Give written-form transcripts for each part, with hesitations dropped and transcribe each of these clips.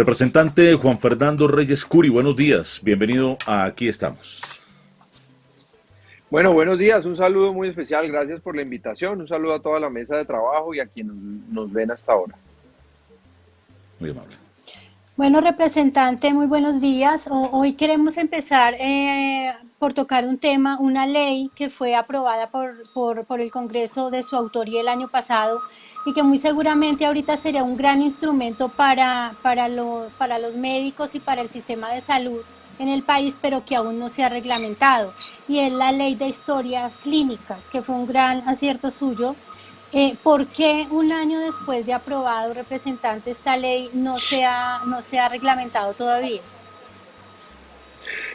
Representante Juan Fernando Reyes Curi, buenos días, bienvenido a Aquí estamos. Bueno, buenos días, un saludo muy especial, gracias por la invitación, un saludo a toda la mesa de trabajo y a quienes nos ven hasta ahora. Muy amable. Bueno, representante, muy buenos días. Hoy queremos empezar por tocar un tema, una ley que fue aprobada por el Congreso de su autoría el año pasado y que muy seguramente ahorita sería un gran instrumento para los médicos y para el sistema de salud en el país, pero que aún no se ha reglamentado. Y es la ley de historias clínicas, que fue un gran acierto suyo. ¿Por qué un año después de aprobado, representante, esta ley no se ha reglamentado todavía?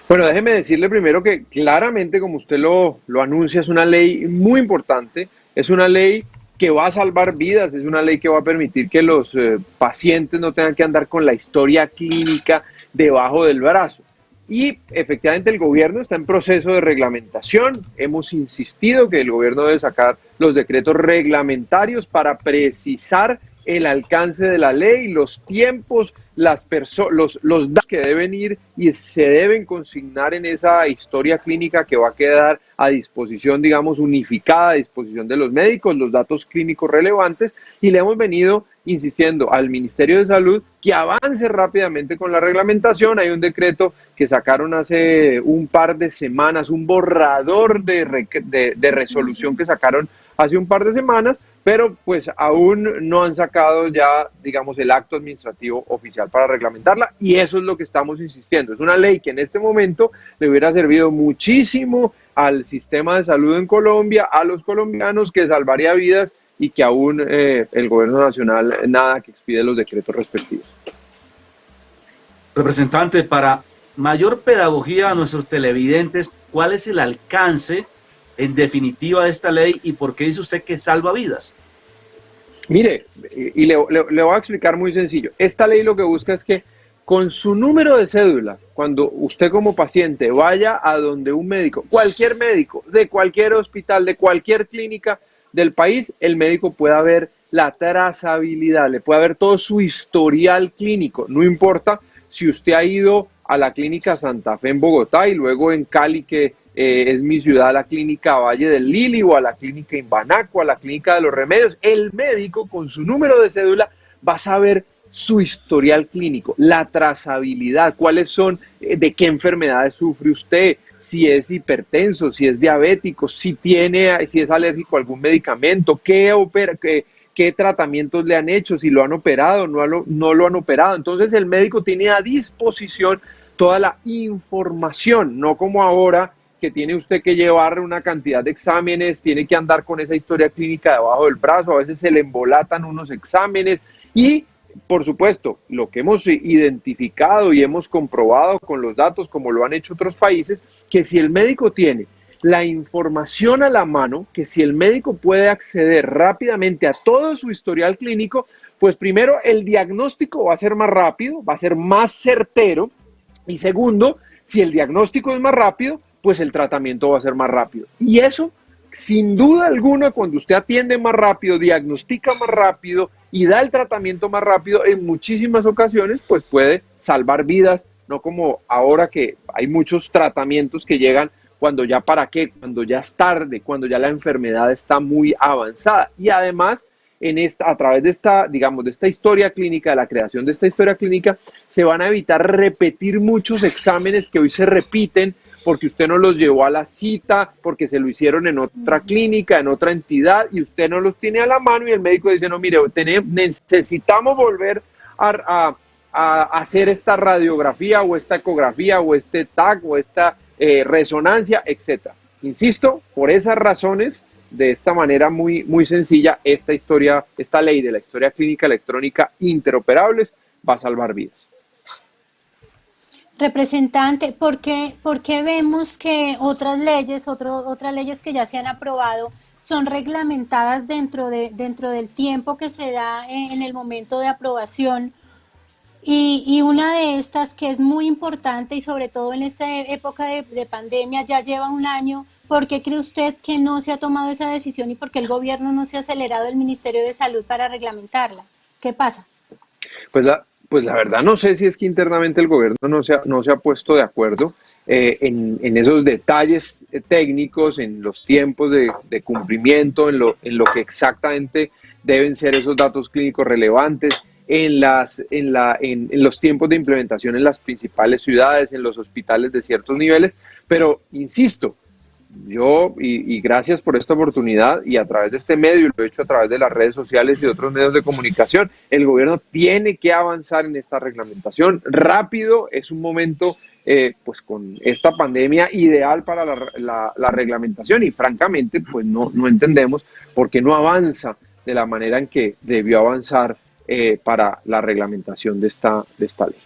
Bueno, déjeme decirle primero que claramente, como usted lo anuncia, es una ley muy importante, es una ley que va a salvar vidas, es una ley que va a permitir que los pacientes no tengan que andar con la historia clínica debajo del brazo. Y efectivamente el gobierno está en proceso de reglamentación. Hemos insistido que el gobierno debe sacar los decretos reglamentarios para precisar el alcance de la ley, los tiempos, los datos que deben ir y se deben consignar en esa historia clínica que va a quedar a disposición, digamos, unificada a disposición de los médicos, los datos clínicos relevantes, y le hemos venido insistiendo al Ministerio de Salud que avance rápidamente con la reglamentación. Hay un decreto que sacaron hace un par de semanas, un borrador de resolución que sacaron hace un par de semanas, pero pues aún no han sacado ya, digamos, el acto administrativo oficial para reglamentarla, y eso es lo que estamos insistiendo. Es una ley que en este momento le hubiera servido muchísimo al sistema de salud en Colombia, a los colombianos, que salvaría vidas, y que aún el gobierno nacional nada que expide los decretos respectivos. Representante, para mayor pedagogía a nuestros televidentes, ¿cuál es el alcance en definitiva de esta ley y por qué dice usted que salva vidas? Mire, y le voy a explicar muy sencillo. Esta ley lo que busca es que con su número de cédula, cuando usted como paciente vaya a donde un médico, cualquier médico, de cualquier hospital, de cualquier clínica del país, el médico pueda ver la trazabilidad, le puede ver todo su historial clínico. No importa si usted ha ido a la clínica Santa Fe en Bogotá y luego en Cali, que es mi ciudad, a la clínica Valle del Lili, o a la clínica Imbanaco, a la clínica de los Remedios, el médico con su número de cédula va a saber su historial clínico, la trazabilidad, cuáles son, de qué enfermedades sufre usted, si es hipertenso, si es diabético, si es alérgico a algún medicamento, qué tratamientos le han hecho, si lo han operado, no lo han operado. Entonces el médico tiene a disposición toda la información, no como ahora que tiene usted que llevar una cantidad de exámenes, tiene que andar con esa historia clínica debajo del brazo, a veces se le embolatan unos exámenes y, por supuesto, lo que hemos identificado y hemos comprobado con los datos, como lo han hecho otros países, que si el médico tiene la información a la mano, que si el médico puede acceder rápidamente a todo su historial clínico, pues primero el diagnóstico va a ser más rápido, va a ser más certero, y segundo, si el diagnóstico es más rápido, pues el tratamiento va a ser más rápido. Y eso, sin duda alguna, cuando usted atiende más rápido, diagnostica más rápido y da el tratamiento más rápido, en muchísimas ocasiones, pues puede salvar vidas, no como ahora que hay muchos tratamientos que llegan cuando ya cuando ya es tarde, cuando ya la enfermedad está muy avanzada. Y además, a través de esta, digamos, de esta historia clínica, de la creación de esta historia clínica, se van a evitar repetir muchos exámenes que hoy se repiten porque usted no los llevó a la cita, porque se lo hicieron en otra clínica, en otra entidad, y usted no los tiene a la mano, y el médico dice, no, mire, necesitamos volver a hacer esta radiografía, o esta ecografía, o este TAC, o esta resonancia, etcétera. Insisto, por esas razones, de esta manera muy, muy sencilla, esta ley de la historia clínica electrónica interoperables va a salvar vidas. Representante, por qué vemos que otras leyes que ya se han aprobado son reglamentadas dentro del tiempo que se da en el momento de aprobación? Y una de estas que es muy importante y sobre todo en esta época de pandemia, ya lleva un año. ¿Por qué cree usted que no se ha tomado esa decisión y por qué el gobierno no se ha acelerado, el Ministerio de Salud, para reglamentarla? ¿Qué pasa? Pues Pues la verdad no sé si es que internamente el gobierno no se ha puesto de acuerdo en esos detalles técnicos, en los tiempos de cumplimiento, en lo que exactamente deben ser esos datos clínicos relevantes, en los tiempos de implementación en las principales ciudades, en los hospitales de ciertos niveles, pero insisto, y gracias por esta oportunidad y a través de este medio, y lo he hecho a través de las redes sociales y otros medios de comunicación, el gobierno tiene que avanzar en esta reglamentación rápido. Es un momento, pues con esta pandemia, ideal para la reglamentación y francamente, pues no entendemos por qué no avanza de la manera en que debió avanzar para la reglamentación de esta ley.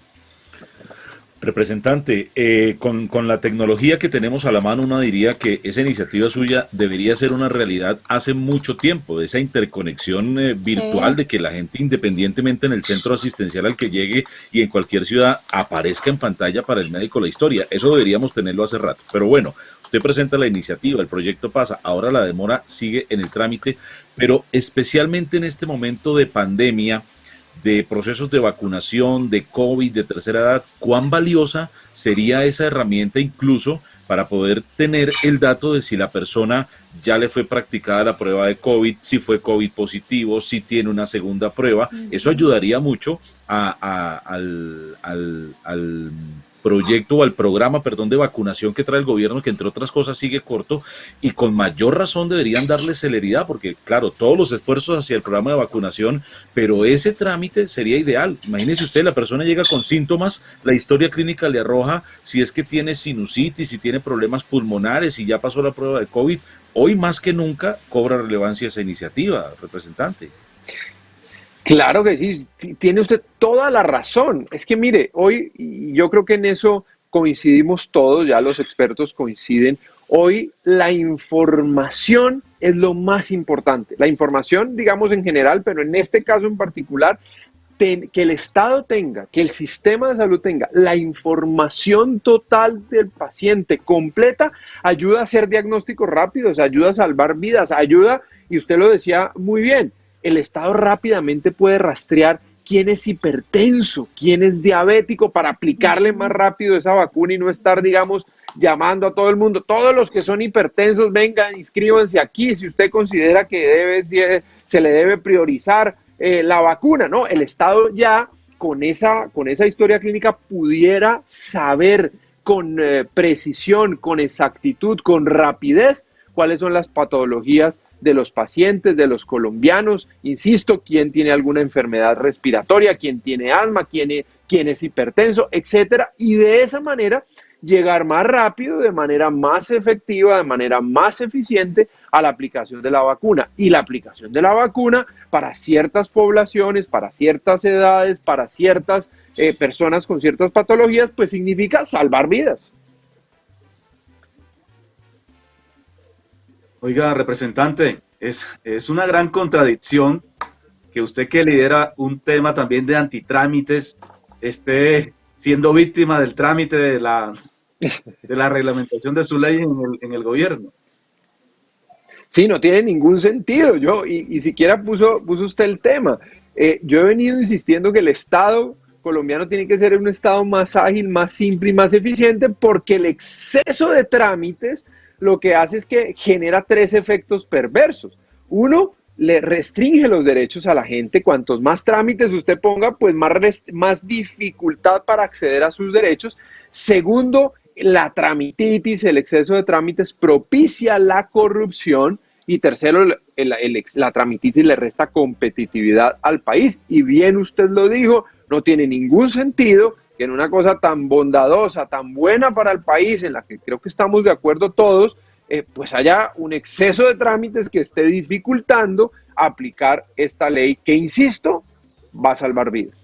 Representante, con la tecnología que tenemos a la mano, uno diría que esa iniciativa suya debería ser una realidad hace mucho tiempo, de esa interconexión virtual, Sí. de que la gente, independientemente en el centro asistencial al que llegue y en cualquier ciudad, aparezca en pantalla para el médico la historia. Eso deberíamos tenerlo hace rato. Pero bueno, usted presenta la iniciativa, el proyecto pasa, ahora la demora sigue en el trámite, pero especialmente en este momento de pandemia, de procesos de vacunación, de COVID, de tercera edad, ¿cuán valiosa sería esa herramienta incluso para poder tener el dato de si la persona ya le fue practicada la prueba de COVID, si fue COVID positivo, si tiene una segunda prueba? Eso Ujú. ayudaría mucho al proyecto o al programa, perdón, de vacunación que trae el gobierno, que entre otras cosas sigue corto, y con mayor razón deberían darle celeridad, porque claro, todos los esfuerzos hacia el programa de vacunación, pero ese trámite sería ideal. Imagínese usted, la persona llega con síntomas, la historia clínica le arroja si es que tiene sinusitis, si tiene problemas pulmonares, si ya pasó la prueba de COVID. Hoy más que nunca cobra relevancia esa iniciativa, representante. Claro que sí, tiene usted toda la razón. Es que mire, hoy, y yo creo que en eso coincidimos todos, ya los expertos coinciden, hoy la información es lo más importante. La información, digamos en general, pero en este caso en particular, que el Estado tenga, que el sistema de salud tenga la información total del paciente completa, ayuda a hacer diagnósticos rápidos, ayuda a salvar vidas, ayuda, y usted lo decía muy bien, el Estado rápidamente puede rastrear quién es hipertenso, quién es diabético para aplicarle más Ujú. rápido esa vacuna y no estar, digamos, llamando a todo el mundo. Todos los que son hipertensos, vengan, inscríbanse aquí si usted considera que se le debe priorizar la vacuna, ¿no? El Estado ya con esa historia clínica pudiera saber con precisión, con exactitud, con rapidez cuáles son las patologías de los pacientes, de los colombianos, insisto, quién tiene alguna enfermedad respiratoria, quién tiene asma, quién es hipertenso, etcétera, y de esa manera llegar más rápido, de manera más efectiva, de manera más eficiente a la aplicación de la vacuna. Y la aplicación de la vacuna para ciertas poblaciones, para ciertas edades, para ciertas personas con ciertas patologías, pues significa salvar vidas. Oiga, representante, es una gran contradicción que usted que lidera un tema también de antitrámites esté siendo víctima del trámite de la reglamentación de su ley en el gobierno. Sí, no tiene ningún sentido. Y siquiera puso usted el tema. Yo he venido insistiendo que el Estado colombiano tiene que ser un Estado más ágil, más simple y más eficiente porque el exceso de trámites lo que hace es que genera tres efectos perversos. Uno, le restringe los derechos a la gente. Cuantos más trámites usted ponga, pues más dificultad para acceder a sus derechos. Segundo, la tramititis, el exceso de trámites propicia la corrupción. Y tercero, la tramititis le resta competitividad al país. Y bien usted lo dijo, no tiene ningún sentido que en una cosa tan bondadosa, tan buena para el país, en la que creo que estamos de acuerdo todos, pues haya un exceso de trámites que esté dificultando aplicar esta ley que, insisto, va a salvar vidas.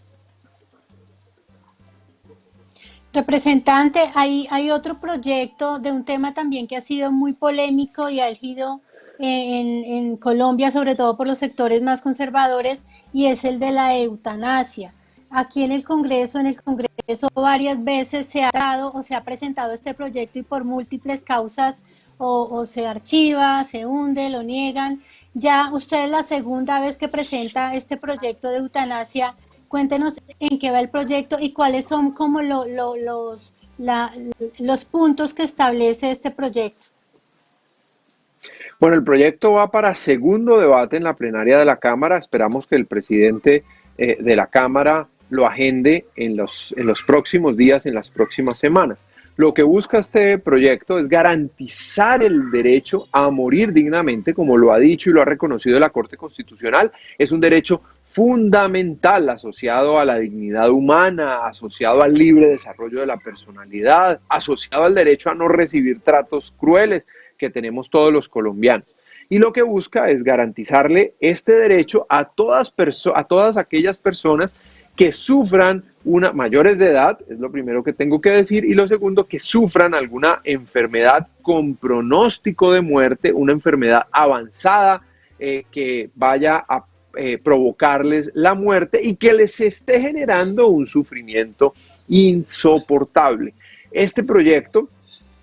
Representante, hay otro proyecto de un tema también que ha sido muy polémico y álgido en Colombia, sobre todo por los sectores más conservadores, y es el de la eutanasia. Aquí en el Congreso varias veces se ha dado o se ha presentado este proyecto y por múltiples causas o se archiva, se hunde, lo niegan. Ya usted es la segunda vez que presenta este proyecto de eutanasia. Cuéntenos en qué va el proyecto y cuáles son como los puntos que establece este proyecto. Bueno, el proyecto va para segundo debate en la plenaria de la Cámara. Esperamos que el presidente de la Cámara lo agende en los próximos días, en las próximas semanas. Lo que busca este proyecto es garantizar el derecho a morir dignamente, como lo ha dicho y lo ha reconocido la Corte Constitucional. Es un derecho fundamental asociado a la dignidad humana, asociado al libre desarrollo de la personalidad, asociado al derecho a no recibir tratos crueles que tenemos todos los colombianos. Y lo que busca es garantizarle este derecho a todas aquellas personas que sufran mayores de edad, es lo primero que tengo que decir, y lo segundo, que sufran alguna enfermedad con pronóstico de muerte, una enfermedad avanzada que vaya a provocarles la muerte y que les esté generando un sufrimiento insoportable. Este proyecto,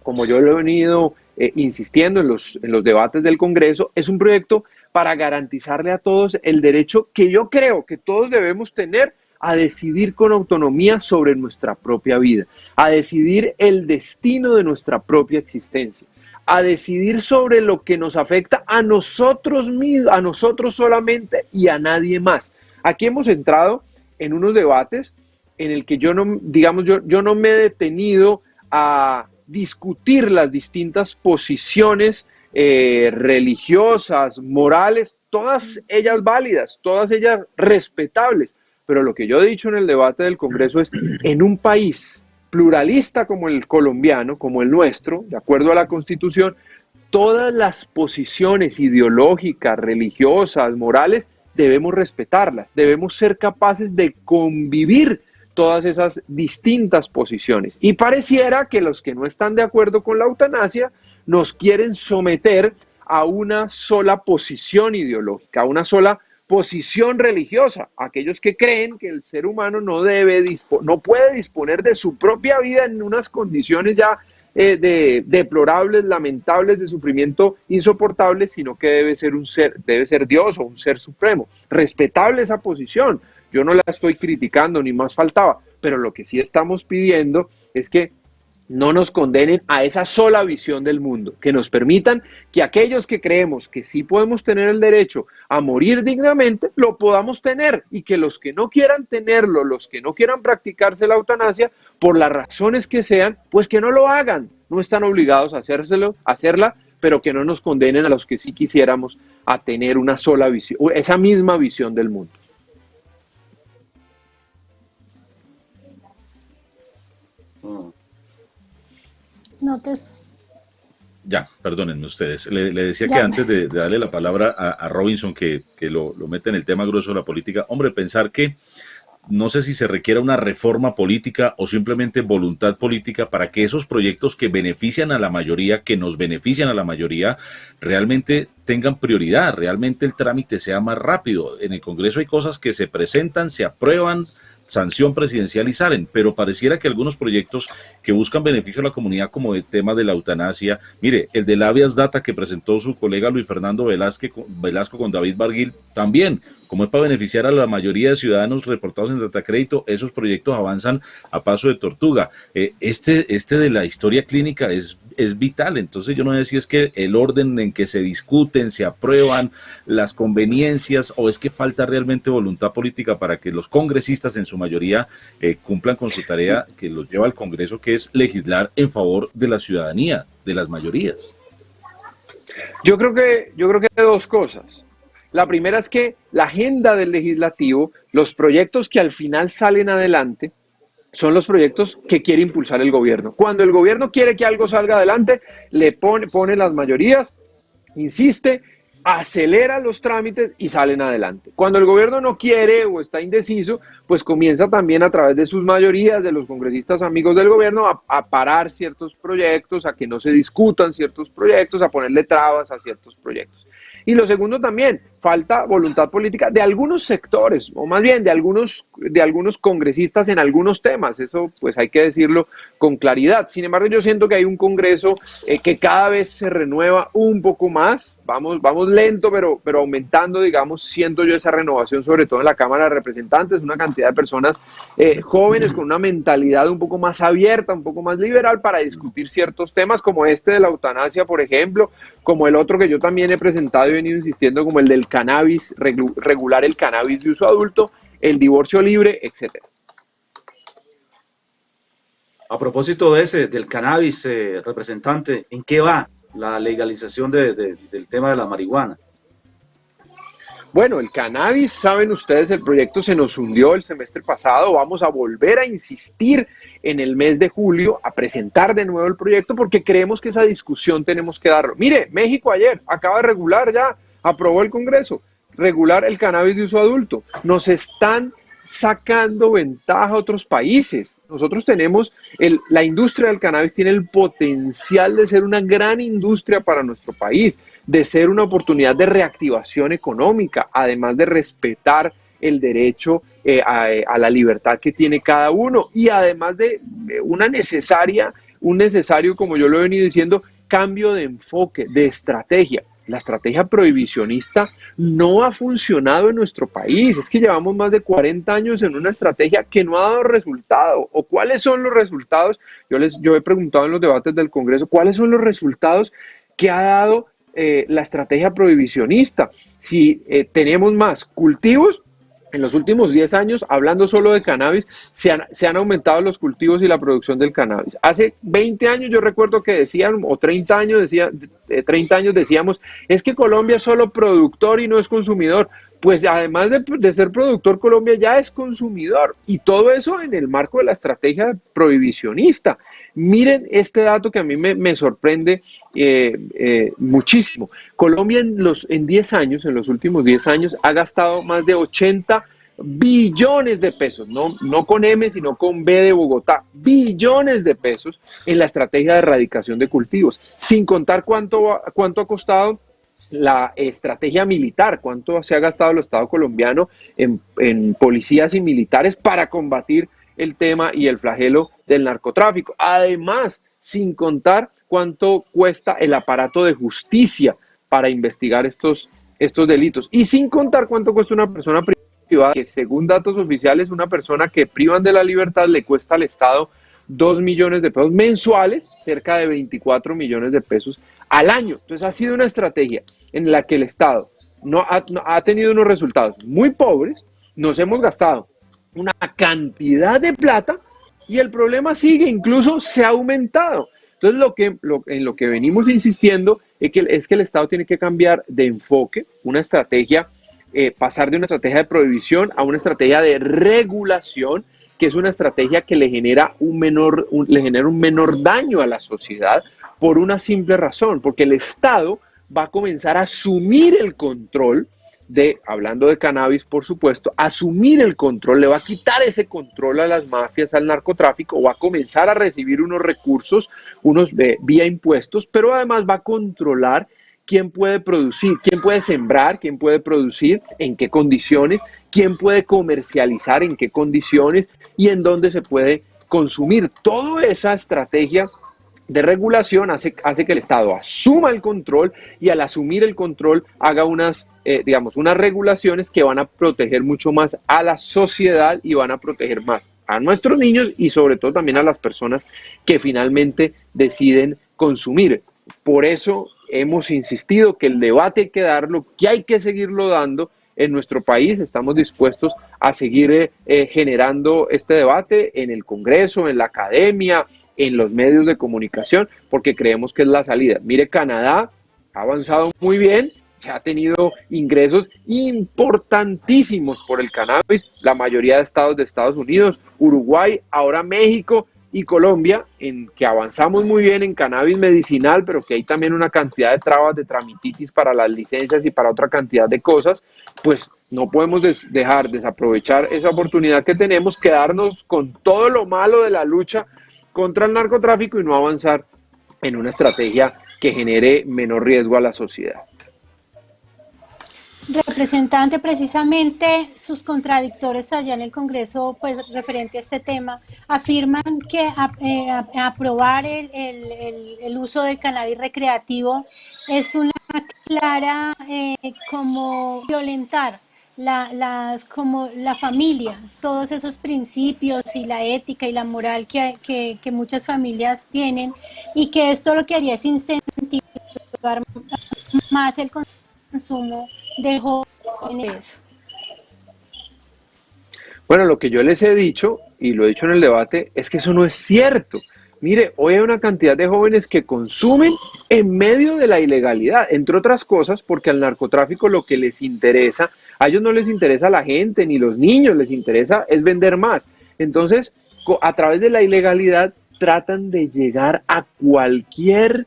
como yo lo he venido insistiendo en los debates del Congreso, es un proyecto para garantizarle a todos el derecho que yo creo que todos debemos tener a decidir con autonomía sobre nuestra propia vida, a decidir el destino de nuestra propia existencia, a decidir sobre lo que nos afecta a nosotros mismos, a nosotros solamente y a nadie más. Aquí hemos entrado en unos debates en el que yo no me he detenido a discutir las distintas posiciones religiosas, morales, todas ellas válidas, todas ellas respetables. Pero lo que yo he dicho en el debate del Congreso es, en un país pluralista como el colombiano, como el nuestro, de acuerdo a la Constitución, todas las posiciones ideológicas, religiosas, morales, debemos respetarlas, debemos ser capaces de convivir todas esas distintas posiciones. Y pareciera que los que no están de acuerdo con la eutanasia nos quieren someter a una sola posición ideológica, a una sola posición religiosa, aquellos que creen que el ser humano no puede disponer de su propia vida en unas condiciones ya deplorables, lamentables, de sufrimiento insoportable, sino que debe ser Dios o un ser supremo. Respetable esa posición. Yo no la estoy criticando, ni más faltaba, pero lo que sí estamos pidiendo es que no nos condenen a esa sola visión del mundo, que nos permitan que aquellos que creemos que sí podemos tener el derecho a morir dignamente, lo podamos tener, y que los que no quieran tenerlo, los que no quieran practicarse la eutanasia, por las razones que sean, pues que no lo hagan, no están obligados a hacerla, pero que no nos condenen a los que sí quisiéramos a tener una sola visión, esa misma visión del mundo. Notes. Ya, perdónenme ustedes. Le decía Ya. que antes de darle la palabra a Robinson, que lo mete en el tema grueso de la política, hombre, pensar que no sé si se requiera una reforma política o simplemente voluntad política para que esos proyectos que benefician a la mayoría, que nos benefician a la mayoría, realmente tengan prioridad, realmente el trámite sea más rápido. En el Congreso hay cosas que se presentan, se aprueban, sanción presidencial y salen, pero pareciera que algunos proyectos que buscan beneficio a la comunidad, como el tema de la eutanasia, mire, el del habeas data que presentó su colega Luis Fernando Velasco con David Barguil, también, como es para beneficiar a la mayoría de ciudadanos reportados en Datacrédito, esos proyectos avanzan a paso de tortuga. Este de la historia clínica es vital, entonces yo no sé si es que el orden en que se discuten, se aprueban las conveniencias, o es que falta realmente voluntad política para que los congresistas en su mayoría cumplan con su tarea que los lleva al Congreso, que es legislar en favor de la ciudadanía, de las mayorías. Yo creo que hay dos cosas. La primera es que la agenda del legislativo, los proyectos que al final salen adelante, son los proyectos que quiere impulsar el gobierno. Cuando el gobierno quiere que algo salga adelante, le pone las mayorías, insiste, acelera los trámites y salen adelante. Cuando el gobierno no quiere o está indeciso, pues comienza también a través de sus mayorías, de los congresistas amigos del gobierno, a parar ciertos proyectos, a que no se discutan ciertos proyectos, a ponerle trabas a ciertos proyectos. Y lo segundo también, falta voluntad política de algunos sectores, o más bien de algunos congresistas en algunos temas. Eso pues hay que decirlo con claridad. Sin embargo, yo siento que hay un Congreso que cada vez se renueva un poco más. Vamos lento, pero aumentando, digamos, siento yo esa renovación, sobre todo en la Cámara de Representantes, una cantidad de personas jóvenes con una mentalidad un poco más abierta, un poco más liberal para discutir ciertos temas como este de la eutanasia, por ejemplo, como el otro que yo también he presentado y he venido insistiendo, como el del cannabis, regular el cannabis de uso adulto, el divorcio libre, etcétera. A propósito de del cannabis, representante, ¿en qué va la legalización del tema de la marihuana? Bueno, el cannabis, saben ustedes, el proyecto se nos hundió el semestre pasado. Vamos a volver a insistir en el mes de julio a presentar de nuevo el proyecto porque creemos que esa discusión tenemos que darlo. Mire, México ayer acaba de regular ya, aprobó el Congreso, regular el cannabis de uso adulto. Nos están sacando ventaja a otros países. Nosotros tenemos, la industria del cannabis tiene el potencial de ser una gran industria para nuestro país, de ser una oportunidad de reactivación económica, además de respetar el derecho a la libertad que tiene cada uno y además de un necesario, como yo lo he venido diciendo, cambio de enfoque, de estrategia. La estrategia prohibicionista no ha funcionado en nuestro país. Es que llevamos más de 40 años en una estrategia que no ha dado resultado. ¿O cuáles son los resultados? Yo he preguntado en los debates del Congreso, ¿cuáles son los resultados que ha dado la estrategia prohibicionista? Si tenemos más cultivos, en los últimos 10 años, hablando solo de cannabis, se han aumentado los cultivos y la producción del cannabis. Hace 20 años yo recuerdo que decían, o 30 años, 30 años decíamos, es que Colombia es solo productor y no es consumidor. Pues además de ser productor, Colombia ya es consumidor. Y todo eso en el marco de la estrategia prohibicionista. Miren este dato que a mí me sorprende muchísimo. Colombia en 10 años, en los últimos 10 años, ha gastado más de 80 billones de pesos, no con M, sino con B de Bogotá, billones de pesos en la estrategia de erradicación de cultivos, sin contar cuánto ha costado la estrategia militar, cuánto se ha gastado el Estado colombiano en policías y militares para combatir el tema y el flagelo del narcotráfico. Además, sin contar cuánto cuesta el aparato de justicia para investigar estos delitos. Y sin contar cuánto cuesta una persona privada, que según datos oficiales, una persona que privan de la libertad le cuesta al Estado 2 millones de pesos mensuales, cerca de 24 millones de pesos al año. Entonces ha sido una estrategia en la que el Estado ha tenido unos resultados muy pobres, nos hemos gastado una cantidad de plata y el problema sigue, incluso se ha aumentado. Entonces en lo que venimos insistiendo es que el Estado tiene que cambiar de enfoque, una estrategia, pasar de una estrategia de prohibición a una estrategia de regulación, que es una estrategia que le genera un menor daño a la sociedad por una simple razón, porque el Estado va a comenzar a asumir el control hablando de cannabis, por supuesto, asumir el control, le va a quitar ese control a las mafias, al narcotráfico, o va a comenzar a recibir unos recursos, vía impuestos, pero además va a controlar quién puede producir, quién puede sembrar, quién puede producir, en qué condiciones, quién puede comercializar, en qué condiciones y en dónde se puede consumir. Toda esa estrategia de regulación hace que el Estado asuma el control y al asumir el control haga unas regulaciones que van a proteger mucho más a la sociedad y van a proteger más a nuestros niños y sobre todo también a las personas que finalmente deciden consumir. Por eso hemos insistido que el debate hay que darlo, que hay que seguirlo dando en nuestro país. Estamos dispuestos a seguir generando este debate en el Congreso, en la academia, en los medios de comunicación, porque creemos que es la salida. Mire, Canadá ha avanzado muy bien, ha tenido ingresos importantísimos por el cannabis, la mayoría de estados de Estados Unidos, Uruguay, ahora México y Colombia, en que avanzamos muy bien en cannabis medicinal, pero que hay también una cantidad de trabas de tramititis para las licencias y para otra cantidad de cosas. Pues no podemos dejar desaprovechar esa oportunidad que tenemos, quedarnos con todo lo malo de la lucha contra el narcotráfico y no avanzar en una estrategia que genere menor riesgo a la sociedad. Representante, precisamente sus contradictores allá en el Congreso, pues referente a este tema, afirman que aprobar el uso del cannabis recreativo es una clara como violentar como la familia, todos esos principios y la ética y la moral que muchas familias tienen, y que esto lo que haría es incentivar más el consumo de jóvenes. Bueno, lo que yo les he dicho, y lo he dicho en el debate, es que eso no es cierto. Mire, hoy hay una cantidad de jóvenes que consumen en medio de la ilegalidad, entre otras cosas porque al narcotráfico lo que les interesa, a ellos no les interesa la gente ni los niños, les interesa es vender más. Entonces, a través de la ilegalidad tratan de llegar a cualquier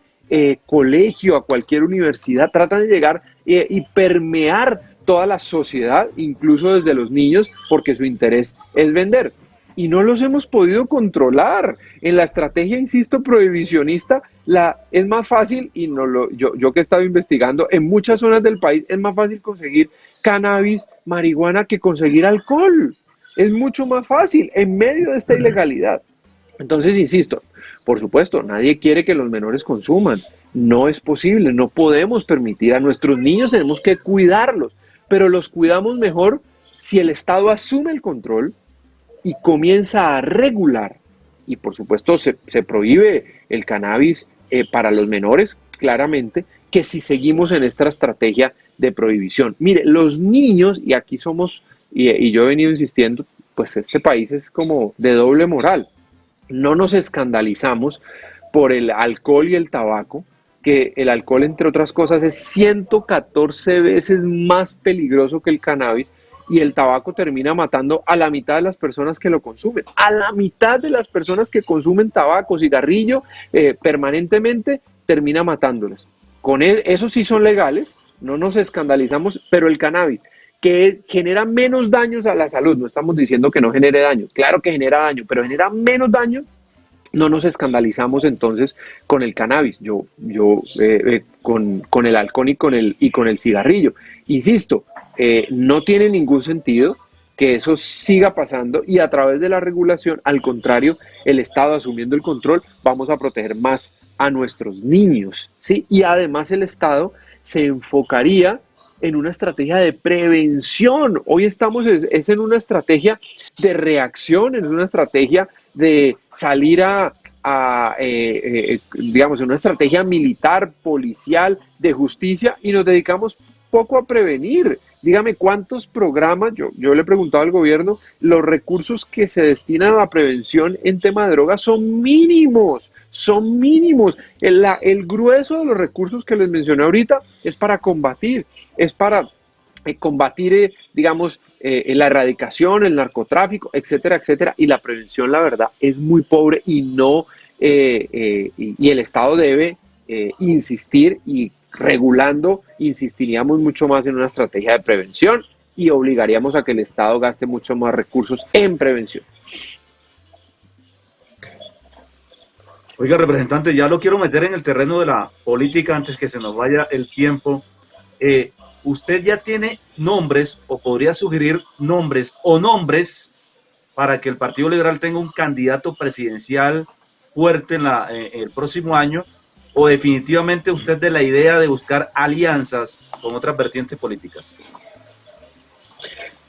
colegio, a cualquier universidad, tratan de llegar y permear toda la sociedad, incluso desde los niños, porque su interés es vender. Y no los hemos podido controlar. En la estrategia, insisto, prohibicionista, es más fácil, y yo que he estado investigando, en muchas zonas del país es más fácil conseguir cannabis, marihuana, que conseguir alcohol. Es mucho más fácil en medio de esta ilegalidad. Entonces, insisto, por supuesto, nadie quiere que los menores consuman. No es posible, no podemos permitir a nuestros niños, tenemos que cuidarlos, pero los cuidamos mejor si el Estado asume el control y comienza a regular. Y por supuesto se prohíbe el cannabis para los menores, claramente, que si seguimos en esta estrategia de prohibición. Mire, los niños, y aquí somos, y yo he venido insistiendo, pues este país es como de doble moral. No nos escandalizamos por el alcohol y el tabaco, que el alcohol, entre otras cosas, es 114 veces más peligroso que el cannabis, y el tabaco termina matando a la mitad de las personas que lo consumen. A la mitad de las personas que consumen tabaco, cigarrillo, permanentemente, termina matándoles. Esos sí son legales, no nos escandalizamos, pero el cannabis, que genera menos daños a la salud, no estamos diciendo que no genere daño, claro que genera daño, pero genera menos daño, no nos escandalizamos entonces con el cannabis, con el alcohol y con el cigarrillo. Insisto, no tiene ningún sentido que eso siga pasando, y a través de la regulación, al contrario, el Estado asumiendo el control, vamos a proteger más a nuestros niños, ¿sí? Y además el Estado se enfocaría en una estrategia de prevención. Hoy estamos en una estrategia de reacción, es una estrategia de salir digamos, en una estrategia militar, policial, de justicia, y nos dedicamos poco a prevenir. Dígame cuántos programas, yo le he preguntado al gobierno, los recursos que se destinan a la prevención en tema de drogas son mínimos, son mínimos. El grueso de los recursos que les mencioné ahorita es para combatir, digamos, la erradicación, el narcotráfico, etcétera, etcétera, y la prevención, la verdad, es muy pobre, y el Estado debe insistir, y regulando insistiríamos mucho más en una estrategia de prevención y obligaríamos a que el Estado gaste mucho más recursos en prevención. Oiga, representante, ya lo quiero meter en el terreno de la política antes que se nos vaya el tiempo. ¿Usted ya tiene nombres o podría sugerir nombres para que el Partido Liberal tenga un candidato presidencial fuerte en el próximo año? ¿O definitivamente usted de la idea de buscar alianzas con otras vertientes políticas?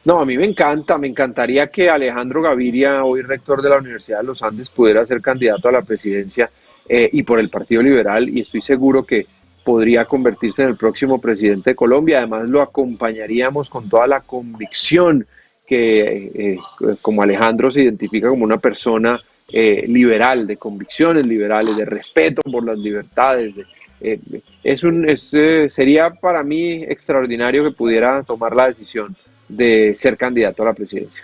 No, a mí me encantaría que Alejandro Gaviria, hoy rector de la Universidad de los Andes, pudiera ser candidato a la presidencia y por el Partido Liberal, y estoy seguro que podría convertirse en el próximo presidente de Colombia. Además, lo acompañaríamos con toda la convicción que, como Alejandro se identifica como una persona liberal, de convicciones liberales, de respeto por las libertades. Sería para mí extraordinario que pudiera tomar la decisión de ser candidato a la presidencia.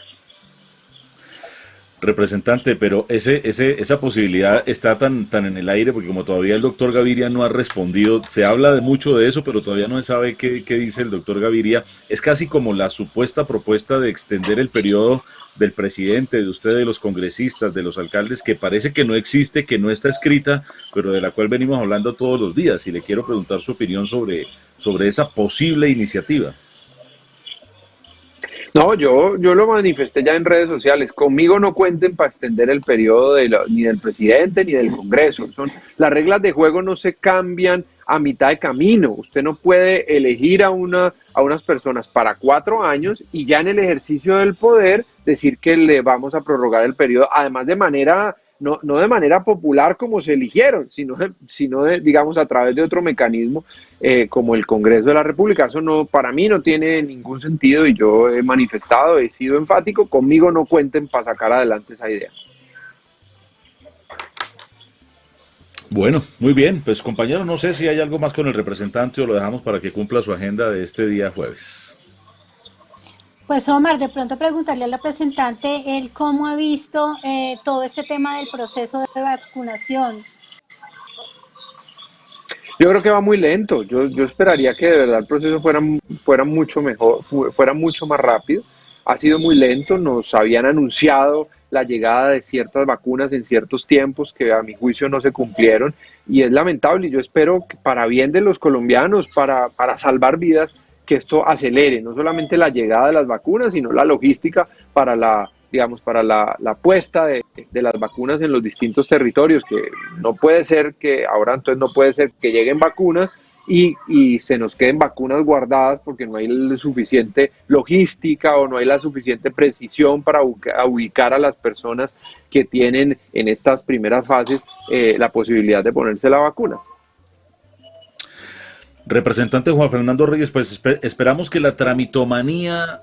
Representante, pero esa posibilidad está tan en el aire, porque como todavía el doctor Gaviria no ha respondido, se habla de mucho de eso, pero todavía no se sabe qué dice el doctor Gaviria. Es casi como la supuesta propuesta de extender el periodo del presidente, de ustedes, de los congresistas, de los alcaldes, que parece que no existe, que no está escrita, pero de la cual venimos hablando todos los días, y le quiero preguntar su opinión sobre esa posible iniciativa. No, yo lo manifesté ya en redes sociales. Conmigo no cuenten para extender el periodo ni del presidente ni del Congreso. Las reglas de juego no se cambian a mitad de camino. Usted no puede elegir a unas personas para 4 años y ya en el ejercicio del poder decir que le vamos a prorrogar el periodo, además de manera, no de manera popular como se eligieron, sino digamos, a través de otro mecanismo como el Congreso de la República. Eso no, para mí no tiene ningún sentido y yo he manifestado, he sido enfático, conmigo no cuenten para sacar adelante esa idea. Bueno, muy bien, pues compañero, no sé si hay algo más con el representante o lo dejamos para que cumpla su agenda de este día jueves. Pues Omar, de pronto preguntarle al representante él cómo ha visto todo este tema del proceso de vacunación. Yo creo que va muy lento. Yo esperaría que de verdad el proceso fuera mucho mejor, fuera mucho más rápido. Ha sido muy lento. Nos habían anunciado la llegada de ciertas vacunas en ciertos tiempos que a mi juicio no se cumplieron y es lamentable. Y yo espero que para bien de los colombianos, para salvar vidas, que esto acelere no solamente la llegada de las vacunas, sino la logística para la puesta de las vacunas en los distintos territorios, que no puede ser que ahora entonces no puede ser que lleguen vacunas y se nos queden vacunas guardadas porque no hay la suficiente logística o no hay la suficiente precisión para ubicar a las personas que tienen en estas primeras fases la posibilidad de ponerse la vacuna. Representante Juan Fernando Reyes, pues esperamos que la tramitomanía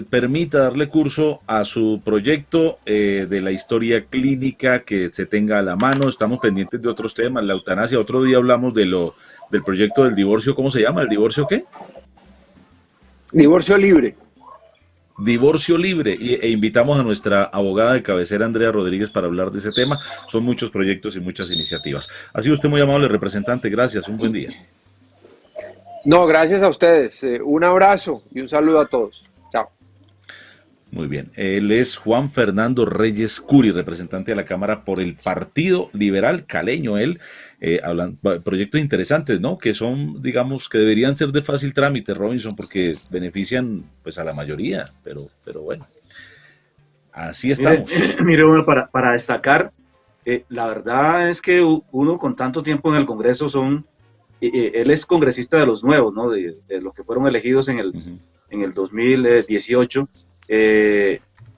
permita darle curso a su proyecto de la historia clínica que se tenga a la mano. Estamos pendientes de otros temas, la eutanasia. Otro día hablamos del proyecto del divorcio. ¿Cómo se llama? ¿El divorcio qué? Divorcio libre. Divorcio libre, e invitamos a nuestra abogada de cabecera, Andrea Rodríguez, para hablar de ese tema. Son muchos proyectos y muchas iniciativas. Ha sido usted muy amable, representante. Gracias, un buen día. No, gracias a ustedes. Un abrazo y un saludo a todos. Chao. Muy bien. Él es Juan Fernando Reyes Curi, representante de la Cámara por el Partido Liberal Caleño. Él, proyectos interesantes, ¿no? Que son, digamos, que deberían ser de fácil trámite, Robinson, porque benefician pues a la mayoría, pero bueno. Así estamos. Mire, bueno, para destacar, la verdad es que uno con tanto tiempo en el Congreso él es congresista de los nuevos, ¿no? De los que fueron elegidos en el 2018.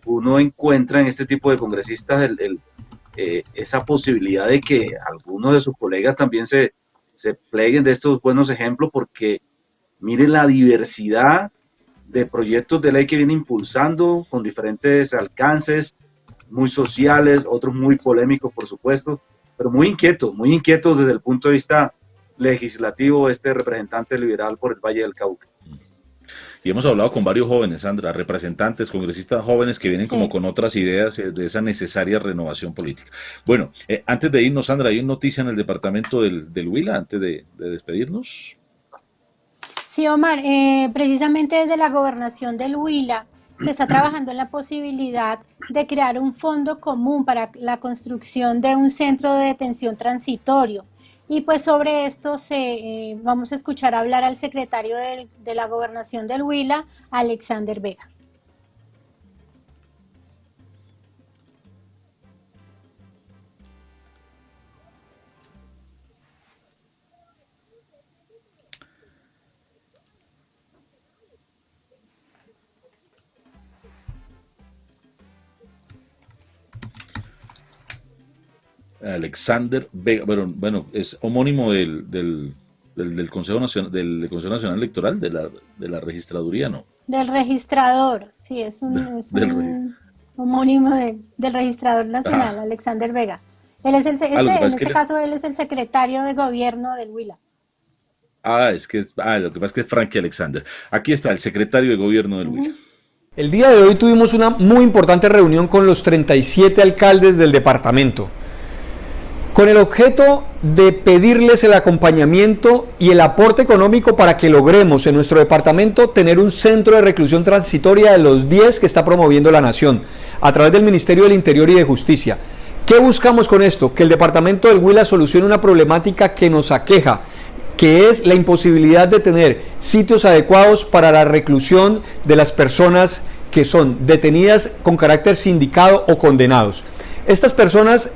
Uno encuentra en este tipo de congresistas esa posibilidad de que algunos de sus colegas también se pleguen de estos buenos ejemplos, porque mire la diversidad de proyectos de ley que viene impulsando con diferentes alcances, muy sociales, otros muy polémicos, por supuesto, pero muy inquietos desde el punto de vista legislativo, este representante liberal por el Valle del Cauca. Y hemos hablado con varios jóvenes, Sandra, representantes, congresistas jóvenes que vienen como con otras ideas de esa necesaria renovación política. Bueno, antes de irnos, Sandra, ¿hay una noticia en el departamento del Huila antes de despedirnos? Sí, Omar, precisamente desde la gobernación del Huila se está trabajando en la posibilidad de crear un fondo común para la construcción de un centro de detención transitorio. Y pues sobre esto vamos a escuchar hablar al secretario de la Gobernación del Huila, Alexander Vega. Alexander Vega, bueno, es homónimo del Consejo Nacional, del Consejo Nacional Electoral, de la registraduría, ¿no? Del registrador, sí, es un homónimo del registrador nacional, Alexander Vega. Él es en este caso él es el secretario de gobierno del Huila. Lo que pasa es que es Frankie Alexander. Aquí está el secretario de gobierno del Huila. El día de hoy tuvimos una muy importante reunión con los 37 alcaldes del departamento, con el objeto de pedirles el acompañamiento y el aporte económico para que logremos en nuestro departamento tener un centro de reclusión transitoria de los 10 que está promoviendo la Nación a través del Ministerio del Interior y de Justicia. ¿Qué buscamos con esto? Que el departamento del Huila solucione una problemática que nos aqueja, que es la imposibilidad de tener sitios adecuados para la reclusión de las personas que son detenidas con carácter sindicado o condenados. Estas personas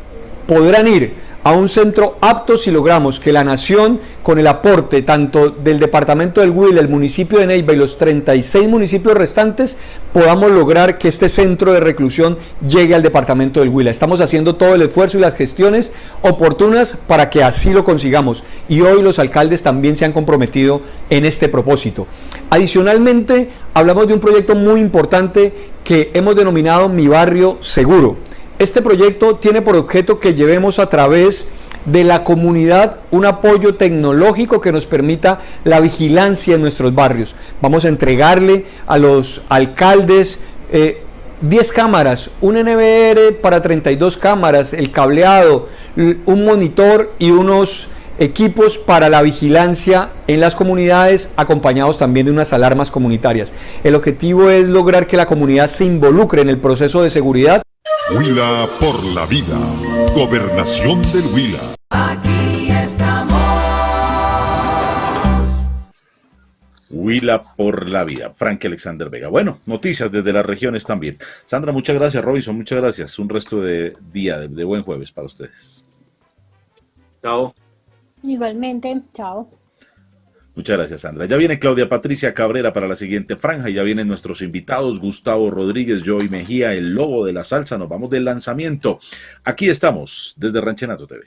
podrán ir a un centro apto si logramos que la nación, con el aporte tanto del departamento del Huila, el municipio de Neiva y los 36 municipios restantes, podamos lograr que este centro de reclusión llegue al departamento del Huila. Estamos haciendo todo el esfuerzo y las gestiones oportunas para que así lo consigamos, y hoy los alcaldes también se han comprometido en este propósito. Adicionalmente, hablamos de un proyecto muy importante que hemos denominado Mi Barrio Seguro. Este proyecto tiene por objeto que llevemos a través de la comunidad un apoyo tecnológico que nos permita la vigilancia en nuestros barrios. Vamos a entregarle a los alcaldes 10 cámaras, un NVR para 32 cámaras, el cableado, un monitor y unos equipos para la vigilancia en las comunidades, acompañados también de unas alarmas comunitarias. El objetivo es lograr que la comunidad se involucre en el proceso de seguridad. Huila por la vida. Gobernación del Huila. Aquí estamos. Huila por la vida. Frank Alexander Vega. Bueno, noticias desde las regiones también. Sandra, muchas gracias. Robinson, muchas gracias. Un resto de día, de buen jueves para ustedes. Chao. Igualmente, chao. Muchas gracias, Sandra. Ya viene Claudia Patricia Cabrera para la siguiente franja y ya vienen nuestros invitados, Gustavo Rodríguez, Joey Mejía, el lobo de la salsa. Nos vamos del lanzamiento. Aquí estamos, desde Ranchenato TV.